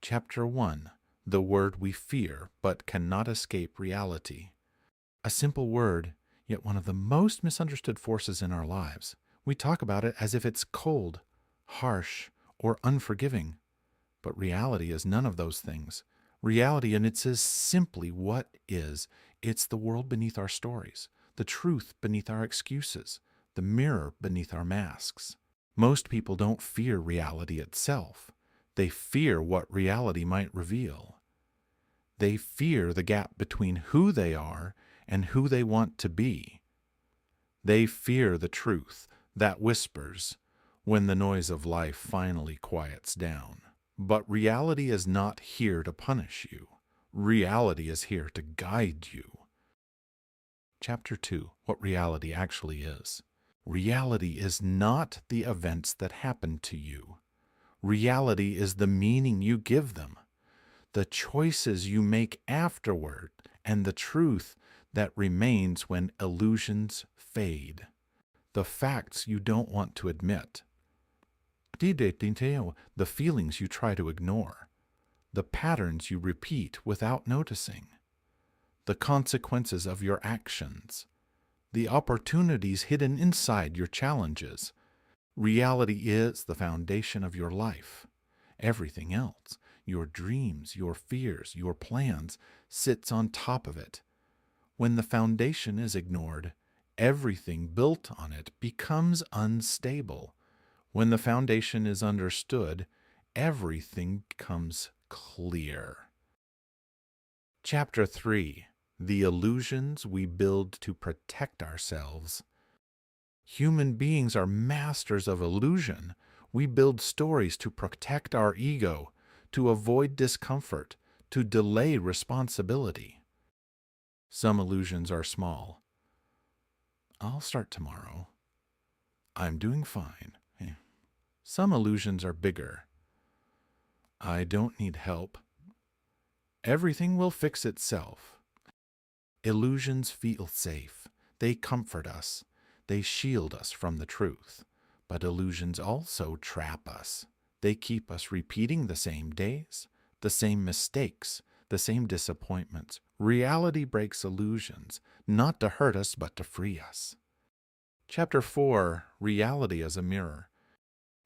Chapter 1. The word we fear but cannot escape reality. A simple word, yet one of the most misunderstood forces in our lives. We talk about it as if it's cold, harsh, or unforgiving. But reality is none of those things. Reality, and it is simply what is. It's the world beneath our stories, the truth beneath our excuses, the mirror beneath our masks. Most people don't fear reality itself. They fear what reality might reveal. They fear the gap between who they are and who they want to be. They fear the truth that whispers when the noise of life finally quiets down. But reality is not here to punish you. Reality is here to guide you. Chapter 2. What reality actually is. Reality is not the events that happen to you. Reality is the meaning you give them, the choices you make afterward, and the truth that remains when illusions fade, the facts you don't want to admit, the feelings you try to ignore, the patterns you repeat without noticing, the consequences of your actions, the opportunities hidden inside your challenges. Reality is the foundation of your life. Everything else, your dreams, your fears, your plans, sits on top of it. When the foundation is ignored, everything built on it becomes unstable. When the foundation is understood, everything becomes clear. Chapter 3. The illusions we build to protect ourselves. Human beings are masters of illusion. We build stories to protect our ego, to avoid discomfort, to delay responsibility. Some illusions are small. I'll start tomorrow. I'm doing fine. Some illusions are bigger. I don't need help. Everything will fix itself. Illusions feel safe. They comfort us. They shield us from the truth. But illusions also trap us. They keep us repeating the same days, the same mistakes, the same disappointments. Reality breaks illusions, not to hurt us, but to free us. Chapter 4. Reality as a mirror.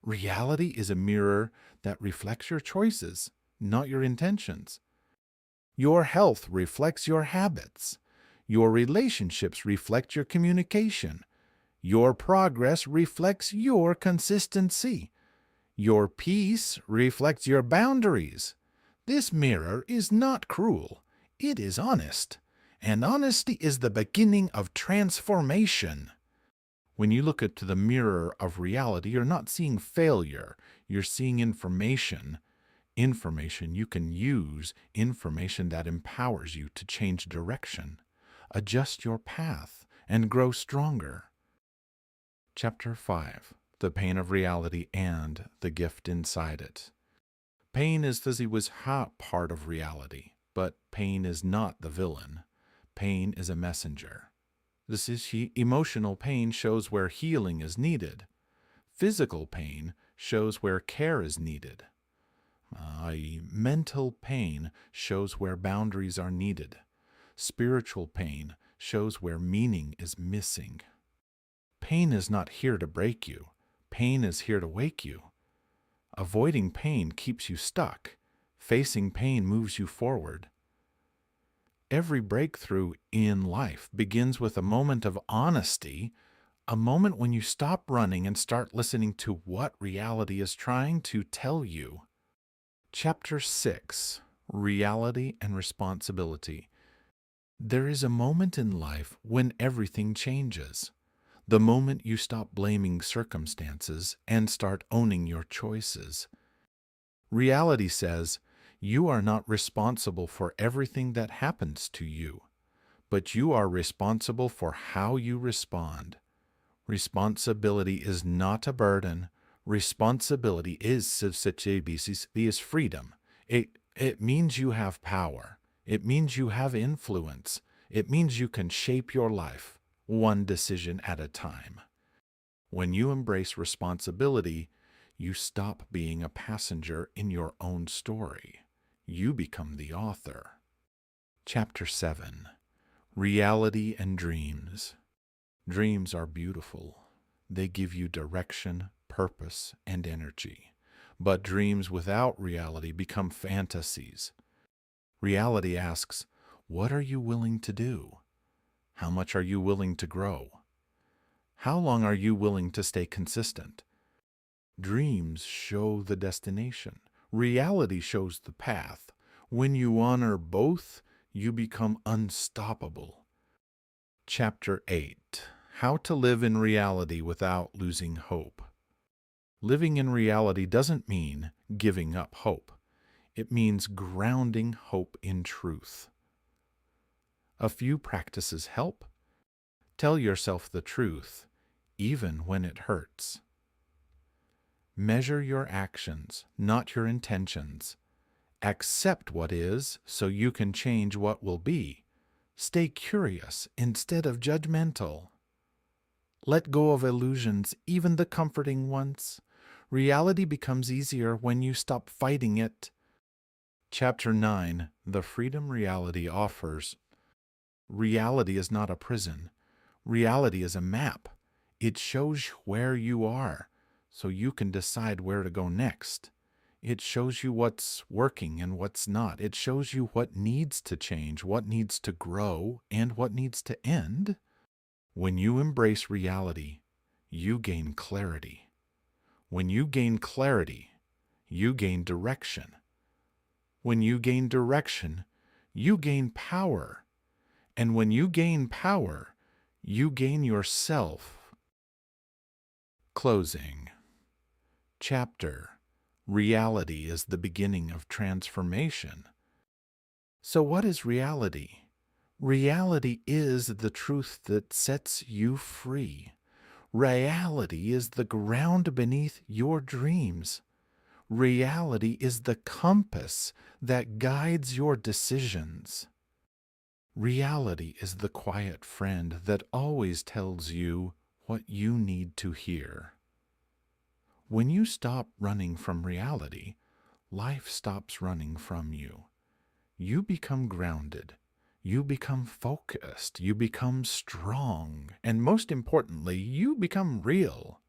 Reality is a mirror that reflects your choices, not your intentions. Your health reflects your habits. Your relationships reflect your communication. Your progress reflects your consistency. Your peace reflects your boundaries. This mirror is not cruel. It is honest. And honesty is the beginning of transformation. When you look into the mirror of reality, you're not seeing failure. You're seeing information. Information you can use, information that empowers you to change direction, adjust your path, and grow stronger. Chapter 5. The pain of reality and the gift inside it. Pain is part of reality, but pain is not the villain. Pain is a messenger. Emotional pain shows where healing is needed. Physical pain shows where care is needed. Mental pain shows where boundaries are needed. Spiritual pain shows where meaning is missing. Pain is not here to break you. Pain is here to wake you. Avoiding pain keeps you stuck. Facing pain moves you forward. Every breakthrough in life begins with a moment of honesty, a moment when you stop running and start listening to what reality is trying to tell you. Chapter 6. Reality and Responsibility. There is a moment in life when everything changes. The moment you stop blaming circumstances and start owning your choices. Reality says, you are not responsible for everything that happens to you, but you are responsible for how you respond. Responsibility is not a burden. Responsibility is freedom. It means you have power. It means you have influence. It means you can shape your life, one decision at a time. When you embrace responsibility, you stop being a passenger in your own story. You become the author. Chapter 7. Reality and Dreams. Dreams are beautiful. They give you direction, purpose, and energy. But dreams without reality become fantasies. Reality asks, what are you willing to do? How much are you willing to grow? How long are you willing to stay consistent? Dreams show the destination. Reality shows the path. When you honor both, you become unstoppable. Chapter 8. How to live in reality without losing hope. Living in reality doesn't mean giving up hope. It means grounding hope in truth. A few practices help. Tell yourself the truth, even when it hurts. Measure your actions, not your intentions. Accept what is so you can change what will be. Stay curious instead of judgmental. Let go of illusions, even the comforting ones. Reality becomes easier when you stop fighting it. Chapter 9. The Freedom Reality Offers. Reality is not a prison. Reality is a map. It shows where you are, so you can decide where to go next. It shows you what's working and what's not. It shows you what needs to change, what needs to grow, and what needs to end. When you embrace reality, you gain clarity. When you gain clarity, you gain direction. When you gain direction, you gain power. And when you gain power, you gain yourself. Closing. Chapter. Reality is the beginning of transformation. So what is reality? Reality is the truth that sets you free. Reality is the ground beneath your dreams. Reality is the compass that guides your decisions. Reality is the quiet friend that always tells you what you need to hear. When you stop running from reality, life stops running from you. You become grounded. You become focused. You become strong. And most importantly, you become real.